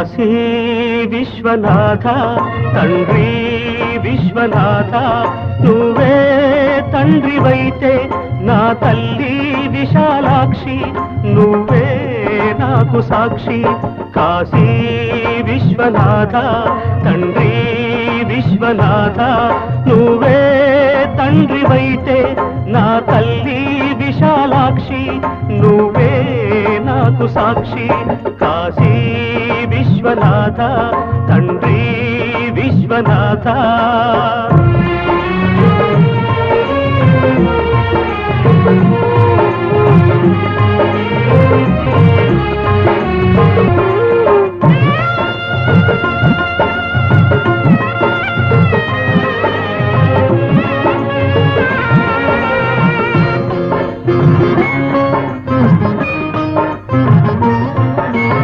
కాశీ విశ్వనాథ తండ్రి విశ్వనాథ నువ్వే తండ్రివైతే నా తల్లి విశాలాక్షి నువ్వే నాకు సాక్షి కాశీ విశ్వనాథ తండ్రి విశ్వనాథ నువ్వే తండ్రివైతే నా తల్లి విశాలాక్షి నువ్వే నాకు సాక్షి కాశీ విశ్వనాథ తండ్రి విశ్వనాథ